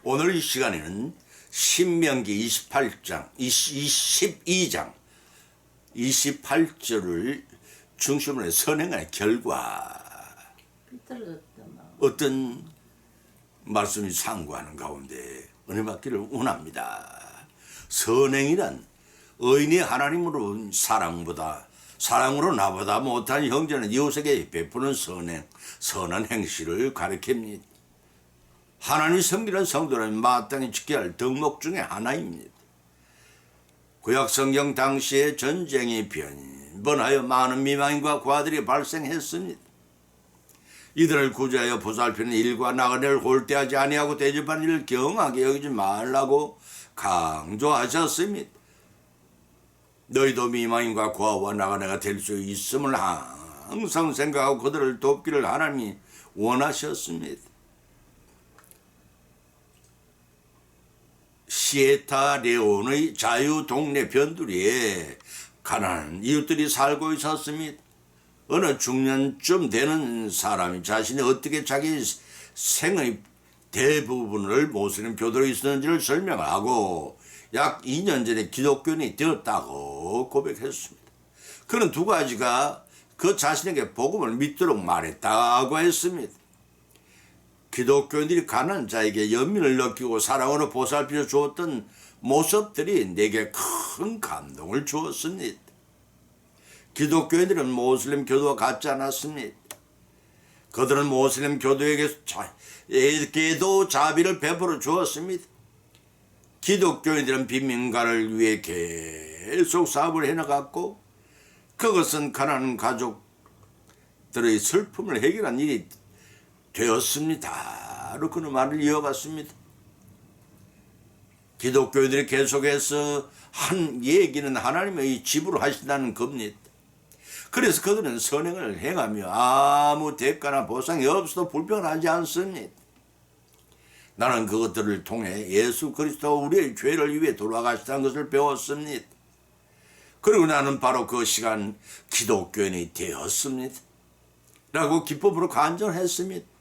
오늘 이 시간에는 신명기 22장 28절을 중심으로 선행의 결과 어떤 말씀이 상고하는 가운데 은혜 받기를 원합니다. 선행이란 의인이 하나님으로 사랑으로 나보다 못한 형제는 이웃에게 베푸는 선한 행실을 가리킵니다. 하나님이 섬기는 성도라면 마땅히 지켜야 할 덕목 중에 하나입니다. 구약 성경 당시에 전쟁이 번하여 많은 미망인과 과들이 발생했습니다. 이들을 구제하여 보살피는 일과 나그네를 홀대하지 아니하고 대접하는 일을 경하게 여기지 말라고 강조하셨습니다. 너희도 미망인과 고아와 나그네가 될 수 있음을 항상 생각하고 그들을 돕기를 하나님이 원하셨습니다. 시에타레온의 자유동네 변두리에 가난한 이웃들이 살고 있었습니다. 어느 중년쯤 되는 사람이 자신이 어떻게 자기 생의 대부분을 모슬림 교도로 있었는지를 설명하고 약 2년 전에 기독교인이 되었다고 고백했습니다. 그는 두 가지가 그 자신에게 복음을 믿도록 말했다고 했습니다. 기독교인들이 가난한 자에게 연민을 느끼고 사랑으로 보살펴 주었던 모습들이 내게 큰 감동을 주었습니다. 기독교인들은 모슬림 교도와 같지 않았습니다. 그들은 모슬림 교도에게도 자비를 베풀어 주었습니다. 기독교인들은 빈민가를 위해 계속 사업을 해나갔고 그것은 가난한 가족들의 슬픔을 해결한 일이 되었습니다. 그는 말을 이어갔습니다. 기독교인들이 계속해서 한 얘기는 하나님의 집으로 하신다는 겁니다. 그래서 그들은 선행을 행하며 아무 대가나 보상이 없어도 불평하지 않습니다. 나는 그것들을 통해 예수 그리스도가 우리의 죄를 위해 돌아가시다는 것을 배웠습니다. 그리고 나는 바로 그 시간 기독교인이 되었습니다. 라고 기쁨으로 간증했습니다.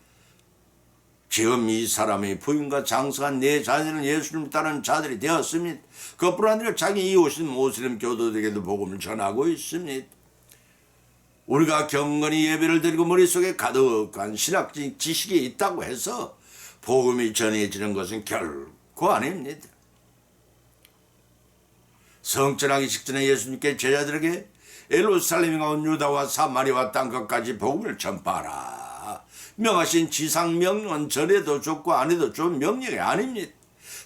지금 이 사람의 부인과 장성한 내 자녀는 예수님을 따르는 자들이 되었습니다. 그뿐 아니라 자기 이웃인 모슬림 교도들에게도 복음을 전하고 있습니다. 우리가 경건히 예배를 드리고 머릿속에 가득한 신학적 지식이 있다고 해서 복음이 전해지는 것은 결코 아닙니다. 성전하기 직전에 예수님께 제자들에게 예루살렘과 온 유다와 사마리아 땅끝까지 복음을 전파하라 명하신 지상명령은 전해도 좋고 안 해도 좋은 명령이 아닙니다.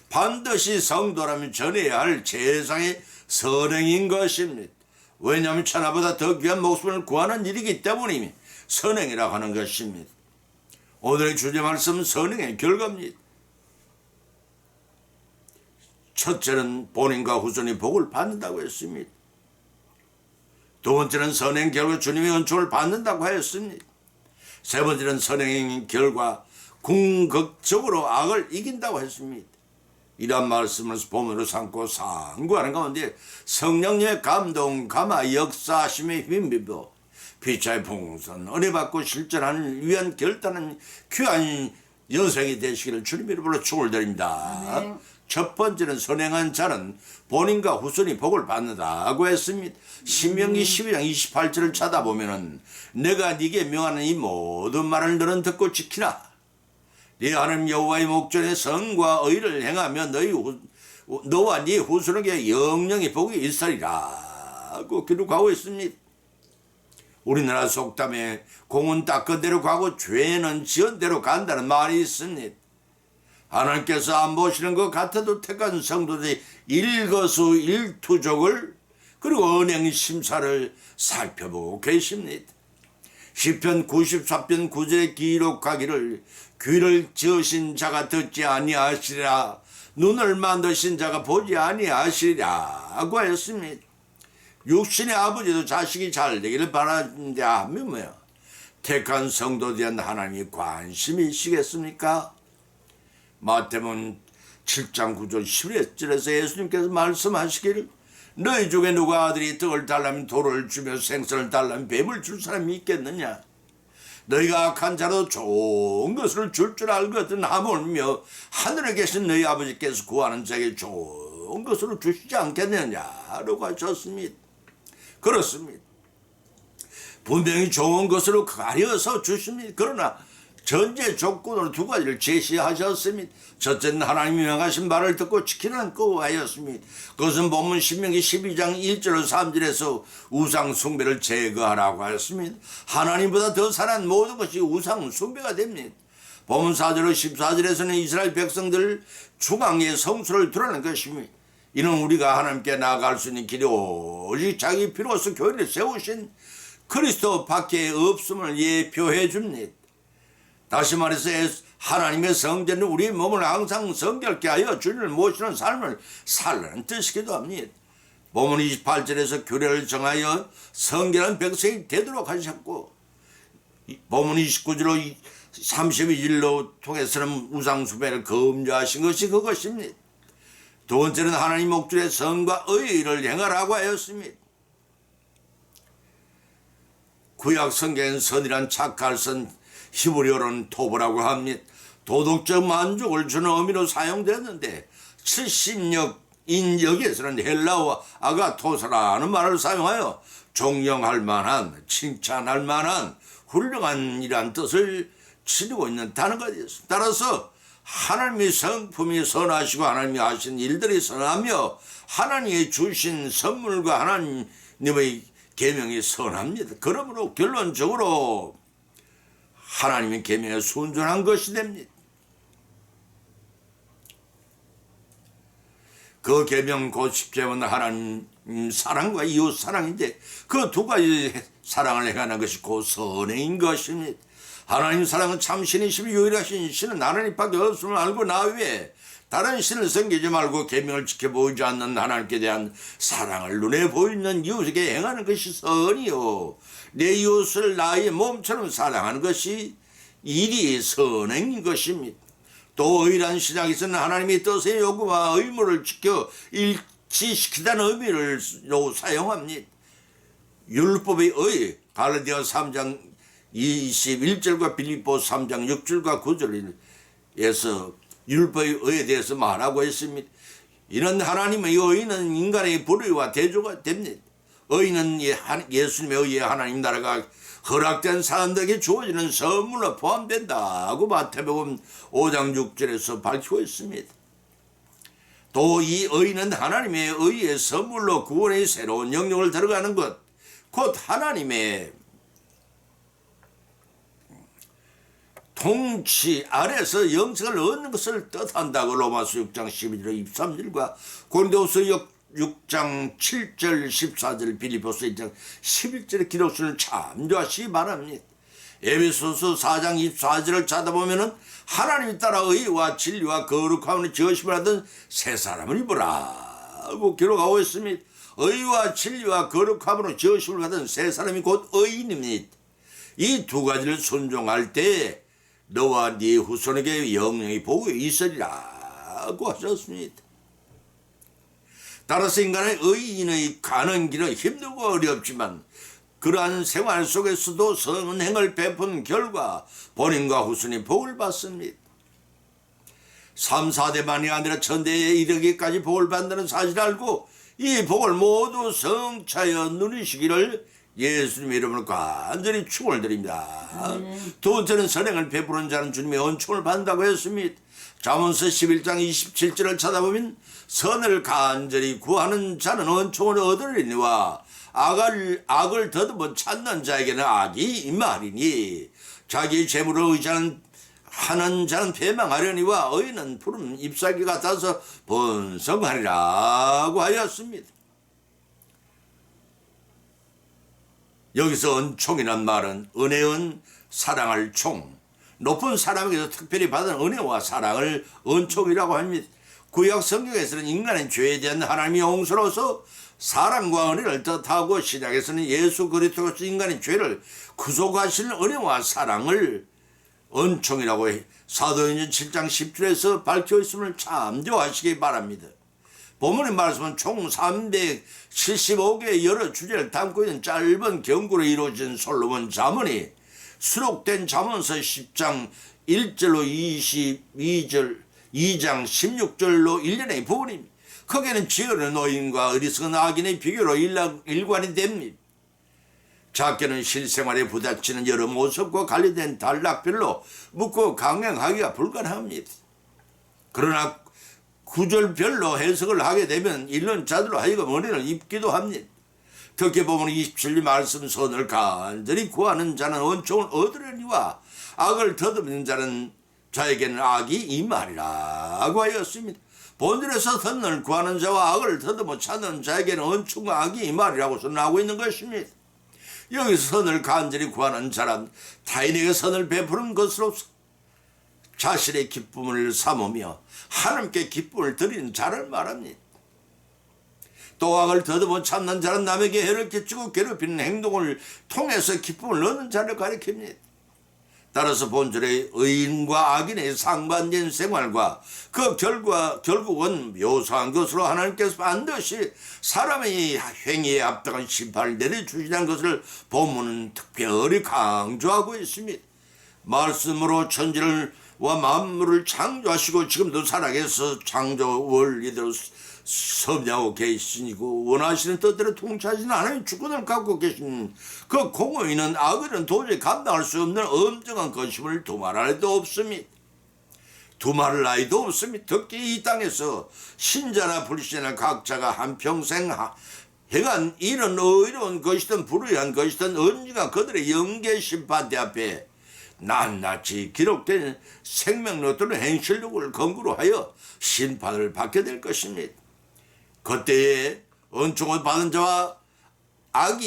반드시 성도라면 전해야 할 최상의 선행인 것입니다. 왜냐하면 천하보다 더 귀한 목숨을 구하는 일이기 때문이니 선행이라고 하는 것입니다. 오늘의 주제 말씀은 선행의 결과입니다. 첫째는 본인과 후손이 복을 받는다고 했습니다. 두 번째는 선행 결과 주님의 은총을 받는다고 하였습니다. 세 번째는 선행의 결과 궁극적으로 악을 이긴다고 했습니다. 이러한 말씀을 본문으로 삼고 상고하는 가운데 성령님의 감동, 감화, 역사하심에 힘입어 피차의 풍선, 은혜 받고 실천하는 위한 결단은 귀한 여생이 되시기를 주님의 이름으로 축원드립니다. 네. 첫 번째는 선행한 자는 본인과 후손이 복을 받는다고 했습니다. 신명기 12장 28절을 찾아보면은 내가 네게 명하는 이 모든 말을 너는 듣고 지키라. 네 하나님 여호와의 목전에 성과 의를 행하며 너와 네 후손에게 영영의 복이 있으리라고 기록하고 있습니다. 우리나라 속담에 공은 닦은 대로 가고 죄는 지은 대로 간다는 말이 있습니다. 하나님께서 안 보시는 것 같아도 택한 성도들이 일거수일투족을 그리고 은행 심사를 살펴보고 계십니다. 시편 94편 9절에 기록하기를 귀를 지으신 자가 듣지 아니하시리라 눈을 만드신 자가 보지 아니하시리라고 하였습니다. 육신의 아버지도 자식이 잘 되기를 바라는데 하면 뭐야? 택한 성도들에 대한 하나님이 관심이 있으시겠습니까? 마태복음 7장 9절 11절에서 예수님께서 말씀하시기를 너희 중에 누가 아들이 떡을 달라면 돌을 주며 생선을 달라면 뱀을 줄 사람이 있겠느냐? 너희가 악한 자로 좋은 것을 줄 알거든 하물며 하늘에 계신 너희 아버지께서 구하는 자에게 좋은 것으로 주시지 않겠느냐라고 하셨습니다. 그렇습니다. 분명히 좋은 것으로 가려서 주십니다. 그러나 전제 조건으로 두 가지를 제시하셨습니다. 첫째는 하나님이 명하신 말을 듣고 지키는 거하였습니다. 그것은 본문 신명기 12장 1절 3절에서 우상 숭배를 제거하라고 하였습니다. 하나님보다 더 선한 모든 것이 우상 숭배가 됩니다. 본문 4절 14절에서는 이스라엘 백성들 중앙에 성소를 드러낸 것입니다. 이는 우리가 하나님께 나아갈 수 있는 길이 오직 자기 피로서 교회를 세우신 그리스도 밖에 없음을 예표해 줍니다. 다시 말해서 하나님의 성전은 우리 몸을 항상 성결케 하여 주님을 모시는 삶을 살라는 뜻이기도 합니다. 본문 28절에서 규례를 정하여 성결한 백성이 되도록 하셨고, 본문 29절로 32절로 통해서는 우상숭배를 금지하신 것이 그것입니다. 두 번째는 하나님 목줄의 선과 의를 행하라고 하였습니다. 구약 성경엔 선이란 착할 선, 히브리어로는 토브라고 합니다. 도덕적 만족을 주는 의미로 사용되었는데 70인 여기에서는 헬라어 아가토스라는 말을 사용하여 존경할 만한, 칭찬할 만한 훌륭한 이란 뜻을 지니고 있는 단어가 되었습니다. 따라서 하나님의 성품이 선하시고 하나님이 하신 일들이 선하며 하나님이 주신 선물과 하나님의 계명이 선합니다. 그러므로 결론적으로 하나님의 계명에 순종한 것이 됩니다. 그 계명 곧 쉽게 말하면 하나님 사랑과 이웃 사랑인데 그 두 가지 사랑을 행하는 것이 곧 선행인 것입니다. 하나님 사랑은 참 신이시며 유일하신 신은 하나님밖에 없음을 알고 나 외에 다른 신을 섬기지 말고 계명을 지켜보지 않는 하나님께 대한 사랑을 눈에 보이는 이웃에게 행하는 것이 선이요, 내 이웃을 나의 몸처럼 사랑하는 것이 일이 선행인 것입니다. 또 의란 신학에서는 하나님의 뜻의 요구와 의무를 지켜 일치시키다는 의미를 사용합니다. 율법의 의, 갈라디아 3장 21절과 빌립보 3장 6절과 9절에서 율법의 의에 대해서 말하고 있습니다. 이는 하나님의 의는 인간의 불의와 대조가 됩니다. 의는 예수님의 의에 하나님 나라가 허락된 사람들에게 주어지는 선물로 포함된다고 마태복음 5장 6절에서 밝히고 있습니다. 또 이 의는 하나님의 의의 선물로 구원의 새로운 영역을 들어가는 것, 곧 하나님의 통치 아래서 영생을 얻는 것을 뜻한다고 로마서 6장 12절 23절과 고린도서 6장 7절 14절 빌립보서 1장 11절의 기록수를 참조하시기 바랍니다. 에베소서 4장 24절을 찾아보면 하나님 따라 의와 진리와 거룩함을 지으심을 하던 새 사람을 입으라고 기록하고 있습니다. 의와 진리와 거룩함으로 지으심을 받은 새 사람이 곧 의인입니다. 이 두 가지를 순종할 때 너와 네 후손에게 영영의 복이 있으리라고 하셨습니다. 따라서 인간의 의인의 가는 길은 힘들고 어렵지만 그러한 생활 속에서도 선행을 베푼 결과 본인과 후손이 복을 받습니다. 3, 4대만이 아니라 천대에 이르기까지 복을 받는다는 사실을 알고 이 복을 모두 성차여 누리시기를 예수님의 이름으로 간절히 축원을 드립니다. 두 번째는 선행을 베푸는 자는 주님의恩寵을 받는다고 했습니다. 잠언서 11장 27절을 찾아보면 선을 간절히 구하는 자는恩寵을 얻으리니와 악을 더듬어 찾는 자에게는 악이 임하리니 자기 재물을 의지하는 자는 패망하려니와 의인은 푸른 잎사귀 같아서 번성하리라고 하였습니다. 여기서 은총이란 말은 은혜은 사랑할 총, 높은 사람에게서 특별히 받은 은혜와 사랑을 은총이라고 합니다. 구약 성경에서는 인간의 죄에 대한 하나님의 용서로서 사랑과 은혜를 뜻하고 신약에서는 예수 그리스도로서 인간의 죄를 구속하시는 은혜와 사랑을 은총이라고 해 사도행전 7장 10절에서 밝혀 있음을 참조하시기 바랍니다. 본문의 말씀은 총 375개의 여러 주제를 담고 있는 짧은 경구로 이루어진 솔로몬 잠언이 수록된 잠언서 10장 1절로 22절 2장 16절로 일련의 부분입니다. 거기에는 지혜로운 노인과 어리석은 악인의 비교로 일관이 됩니다. 작게는 실생활에 부딪히는 여러 모습과 관련된 단락별로 묻고 강행하기가 불가능합니다. 그러나 구절별로 해석을 하게 되면 일론자들로 하여금 은혜를 입기도 합니다. 특히 보면 27절 말씀 선을 간절히 구하는 자는 은총을 얻으려니와 악을 더듬는 자는 자에게는 악이 임하리라고 하였습니다. 본절에서 선을 구하는 자와 악을 더듬어 찾는 자에게는 은총과 악이 임하리라고 선언하고 있는 것입니다. 여기서 선을 간절히 구하는 자란 타인에게 선을 베푸는 것으로서 자신의 기쁨을 삼으며 하나님께 기쁨을 드리는 자를 말합니다. 또 악을 더듬어 참는 자는 남에게 해를 끼치고 괴롭히는 행동을 통해서 기쁨을 얻는 자를 가리킵니다. 따라서 본절의 의인과 악인의 상반된 생활과 그 결국은 묘사한 것으로 하나님께서 반드시 사람의 행위에 합당한 심판을 내려주시는 것을 본문은 특별히 강조하고 있습니다. 말씀으로 천지와 만물을 창조하시고 지금도 살아계서 창조 원리대로 섭리하고 계시고 원하시는 뜻대로 통치하시는 하나님의 주권을 갖고 계신 그 공의는 악을은 도저히 감당할 수 없는 엄청난 것임을 두말할 나위도 없습니다. 두말할 나위도 없습니다. 특히 이 땅에서 신자나 불신자 각자가 한평생 행한 이런 의로운 것이든 불의한 것이든 언제가 그들의 영계 심판대 앞에 낱낱이 기록된 생명력 또는 행실력을 근거로 하여 심판을 받게 될 것입니다. 그때에 은총을 받은 자와 악을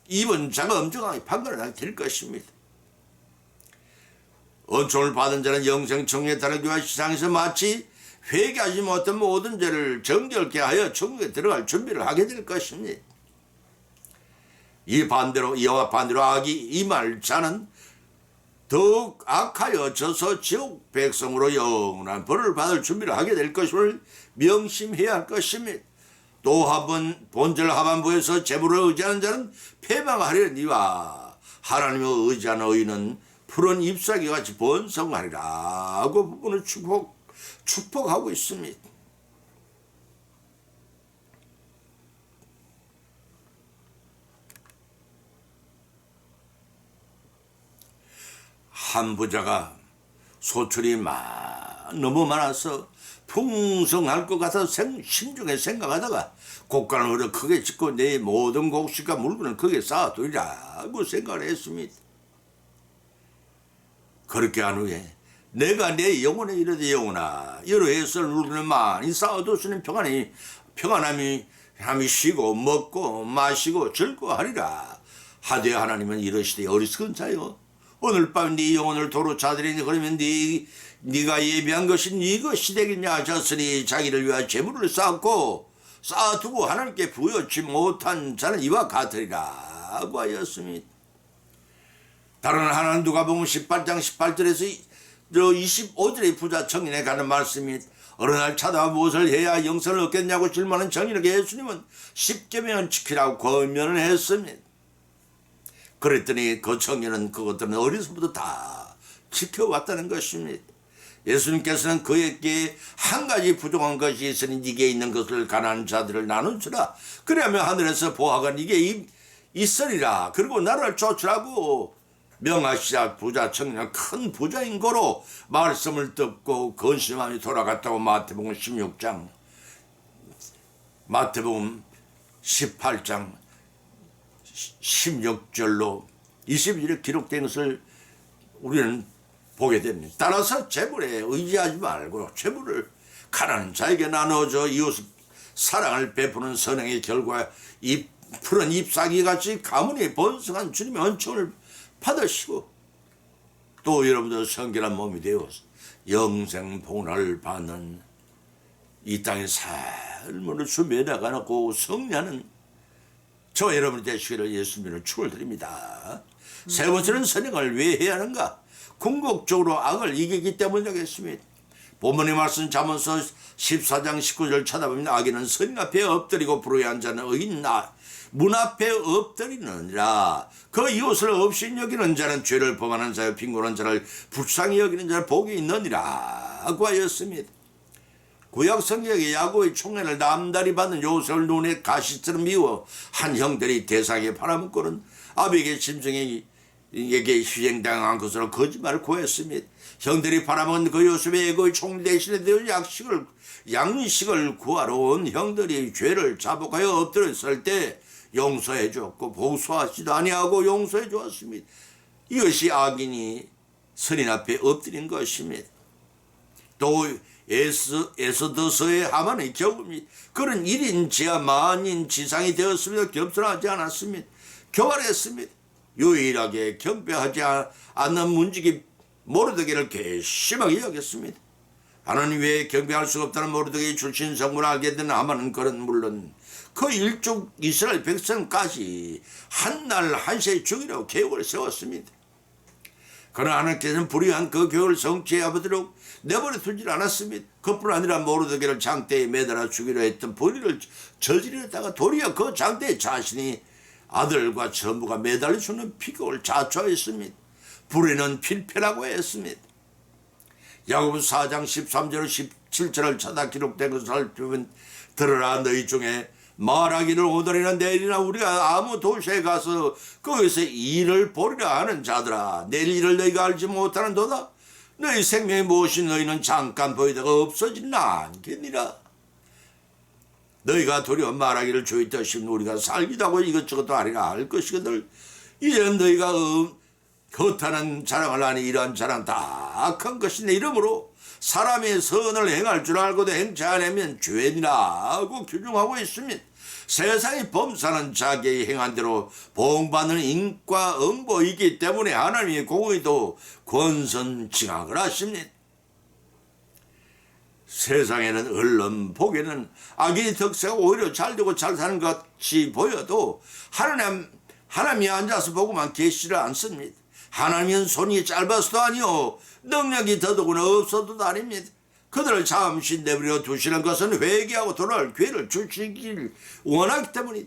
입은 자가 엄청나게 판결하게 될 것입니다. 은총을 받은 자는 영생 청에 다르기와 시상에서 마치 회개하지 못한 모든 죄를 정결케 하여 천국에 들어갈 준비를 하게 될 것입니다. 이와 반대로 악이 임할 자는 더욱 악하여 져서 지옥 백성으로 영원한 벌을 받을 준비를 하게 될 것을 명심해야 할 것입니다. 또 한번 본절 하반부에서 재물을 의지하는 자는 패망하려니와 하나님을 의지하는 의인은 푸른 잎사귀같이 번성하리라고 부분을 축복하고 있습니다. 한 부자가 소출이 너무 많아서 풍성할 것 같아서 심중에 생각하다가 곡간을 크게 짓고 내 모든 곡식과 물건을 크게 쌓아두리라고 생각을 했습니다. 그렇게 한 후에 내가 내 영혼에 이르되 영혼아 여러 해설 물건을 많이 쌓아뒀으니 평안함이 쉬고 먹고 마시고 즐거워하리라 하되 하나님은 이러시되 어리석은 자여 오늘 밤 네 영혼을 도로 자들이니 그러면 네가 예비한 것이 네 것이 되겠냐 하셨으니 자기를 위하여 재물을 쌓아두고 하나님께 부여치 못한 자는 이와 같으리라고 하였습니다. 다른 하나는 누가복음 18장 18절에서 25절의 부자 청년에 가는 말씀이 어느 날 찾아와 무엇을 해야 영생을 얻겠냐고 질문하는 청년에게 예수님은 10계명을 지키라고 권면을 했습니다. 그랬더니 그 청년은 그것들은 어려서부터 다 지켜왔다는 것입니다. 예수님께서는 그에게 한 가지 부족한 것이 있으니 네게 있는 것을 가난한 자들을 나누주라. 그러면 하늘에서 보화가 네게 있으리라. 그리고 나를 쫓으라고 명하시자 부자 청년은 큰 부자인 거로 말씀을 듣고 근심하며 돌아갔다고 마태복음 18장 16절로 22절에 기록된 것을 우리는 보게 됩니다. 따라서 재물에 의지하지 말고 재물을 가난한 자에게 나눠줘 이웃 사랑을 베푸는 선행의 결과 이 푸른 잎사귀같이 가문이 번성한 주님의 은총을 받으시고 또 여러분들 성결한 몸이 되어 영생 복락을 받는 이 땅의 삶을 준비해 나가고 승리하는 저 여러분이 되시기를 예수님을 축원드립니다. 세 번째는 선행을 왜 해야 하는가? 궁극적으로 악을 이기기 때문이겠습니다. 본문의 말씀 잠언서 14장 19절 쳐다보면 악인은 선인 앞에 엎드리고 불의한 자는 의인 문 앞에 엎드리느니라. 그 이웃을 없인 여기는 자는 죄를 범하는 자여 빈곤한 자를 불쌍히 여기는 자를 복이 있느니라 고 하였습니다. 구약 성경에 야곱의 총애를 남다리 받는 요셉을 눈에 가시처럼 미워 한 형들이 대상에 팔아먹고는 아비에게 심정에게 희생당한 것으로 거짓말을 고했습니다. 형들이 팔아먹은 그 요셉의 애고의 총 대신에 되어 양식을 구하러 온 형들이 죄를 자복하여 엎드렸을 때 용서해 주었고 복수하지도 아니하고 용서해 주었습니다. 이것이 악인이 선인 앞에 엎드린 것입니다. 또 에스더서의 하만의 경험이 그런 1인 지하 만인 지상이 되었습니다. 겸손하지 않았습니다. 교활했습니다. 유일하게 경배하지 않는 문지기 모르드게를 괘씸하게 여겼습니다. 하나님 외에 경배할 수가 없다는 모르드게의 출신 성분을 알게 된 하만은 그런 물론 그 일족 이스라엘 백성까지 한날 한시에 죽이려고 계획을 세웠습니다. 그러나 하나님께서는 불의한 그 계획을 성취하도록 내버려 두질 않았습니다. 그뿐 아니라 모르드게를 장대에 매달아 죽이려 했던 불의를 저지르다가 도리어 그 장대에 자신이 아들과 전부가 매달려 주는 비극을 자초했습니다. 불의는 필패라고 했습니다. 야고보서 4장 13절 17절을 찾아 기록된 것을 살펴보면 들으라 너희 중에 말하기를 오늘이나 내일이나 우리가 아무 도시에 가서 거기서 일을 보리라 하는 자들아 내일 일을 너희가 알지 못하는도다. 너희 생명이 무엇이 너희는 잠깐 보이다가 없어지나 않겠니라. 너희가 도리어 말하기를 주의 뜻이면 우리가 살기도 하고 이것저것도 아니라 할 것이거늘. 이제는 너희가 겉하는 자랑을 하니 이러한 자랑 다 악한 것이네. 이러므로 사람의 선을 행할 줄 알고도 행치 않으면 죄니라고 규정하고 있습니다. 세상이 범사는 자기의 행한 대로 보응받는 인과 응보이기 때문에 하나님의 공의도 권선징악을 하십니다. 세상에는 얼른 보기에는 악인이 덕세가 오히려 잘되고 잘 사는 것 같이 보여도 하나님이 앉아서 보고만 계시를 않습니다. 하나님은 손이 짧아서도 아니요 능력이 더더구나 없어도 아닙니다. 그들을 잠시 내버려 두시는 것은 회개하고 돌아올 기회를 주시길 원하기 때문에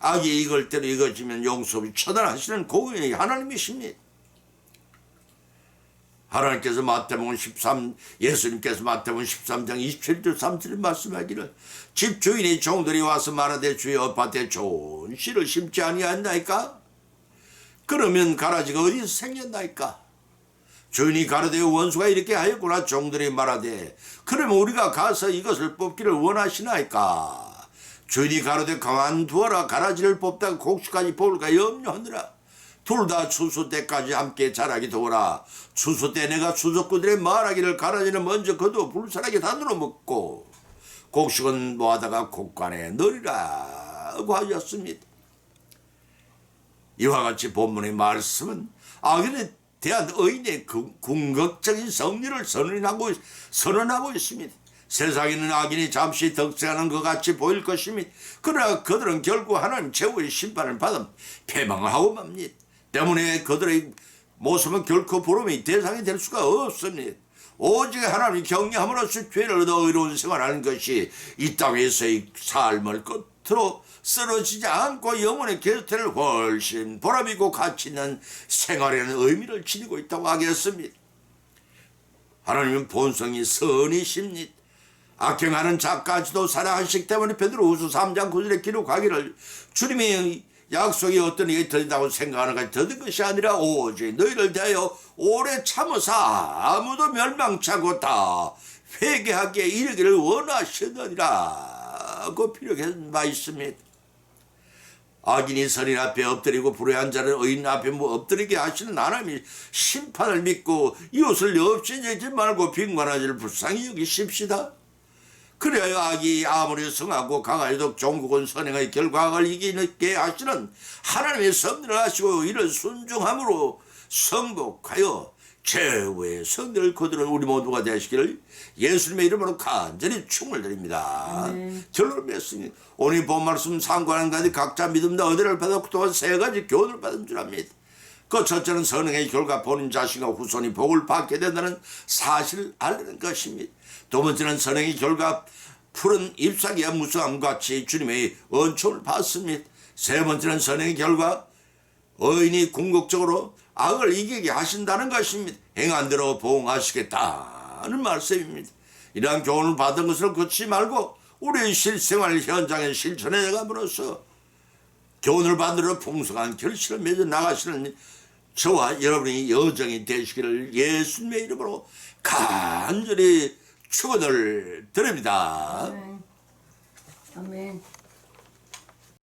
악이 이걸 대로 이거지면 용서 없이 처단하시는 공의의 하나님이십니다. 하나님께서 예수님께서 마태복음 13장 27절 3절 말씀하기를 집주인이 종들이 와서 말하되 주여 밭에 좋은 씨를 심지 아니하였나이까? 그러면 가라지가 어디서 생겼나이까? 주인이 가로되 원수가 이렇게 하였구나. 종들이 말하되 그러면 우리가 가서 이것을 뽑기를 원하시나이까? 주인이 가로되 가만두어라. 가라지를 뽑다가 곡식까지 뽑을까 염려하느라. 둘 다 추수 때까지 함께 자라게 두어라. 추수 때 내가 수족구들의 말하기를 가라지는 먼저 거두어 불사하게 다늘어 먹고 곡식은 모아다가 곡간에 넣으리라고 하셨습니다. 이와 같이 본문의 말씀은 악인에 대한 의인의 궁극적인 성리를 선언하고 있습니다. 세상에는 악인이 잠시 덕세하는 것 같이 보일 것입니다. 그러나 그들은 결국 하나님 최후의 심판을 받아 패망하고 맙니다. 때문에 그들의 모습은 결코 부름의 대상이 될 수가 없습니다. 오직 하나님이 경외함으로써 죄를 얻어 의로운 생활하는 것이 이 땅에서의 삶을 끝으로 쓰러지지 않고 영혼의 곁을 훨씬 보람있고 가치 있는 생활에는 의미를 지니고 있다고 하겠습니다. 하나님은 본성이 선이십니다. 악행하는 자까지도 사랑하시기 때문에 베드로후서 3장 9절에 기록하기를 주님의 약속이 어떤 이게 더디다고 생각하는 것이 더딘 것이 아니라 오직 너희를 대하여 오래 참으사 아무도 멸망치 않고 다 회개하기에 이르기를 원하시느니라고 피력한 바 있습니다. 악인이 선인 앞에 엎드리고 불의한 자를 의인 앞에 엎드리게 하시는 하나님이 심판을 믿고 이웃을 없애지 말고 빈관하지를 불쌍히 여기십시다. 그래야 악이 아무리 성하고 강하여도 종국은 선행의 결과를 이기게 하시는 하나님의 섭리를 하시고 이를 순종함으로 성복하여 최후의 성들을 거두는 우리 모두가 되시기를 예수님의 이름으로 간절히 축을 드립니다. 결론을 맺습니다. 오늘 본 말씀 상관한 가지 각자 믿음과 은혜를 받았고 또한 세 가지 교훈을 받은 줄 압니다. 그 첫째는 선행의 결과 본인 자신과 후손이 복을 받게 된다는 사실을 알리는 것입니다. 두 번째는 선행의 결과 푸른 잎사귀와 무성함 같이 주님의 은총을 받습니다. 세 번째는 선행의 결과 의인이 궁극적으로 악을 이기게 하신다는 것입니다. 행한 대로 보응하시겠다는 말씀입니다. 이러한 교훈을 받은 것을 그치지 말고 우리의 실생활 현장에 실천해 나감으로써 교훈을 받으러 풍성한 결실을 맺어 나가시는 저와 여러분이 여정이 되시기를 예수님의 이름으로 간절히 축원을 드립니다. 아멘.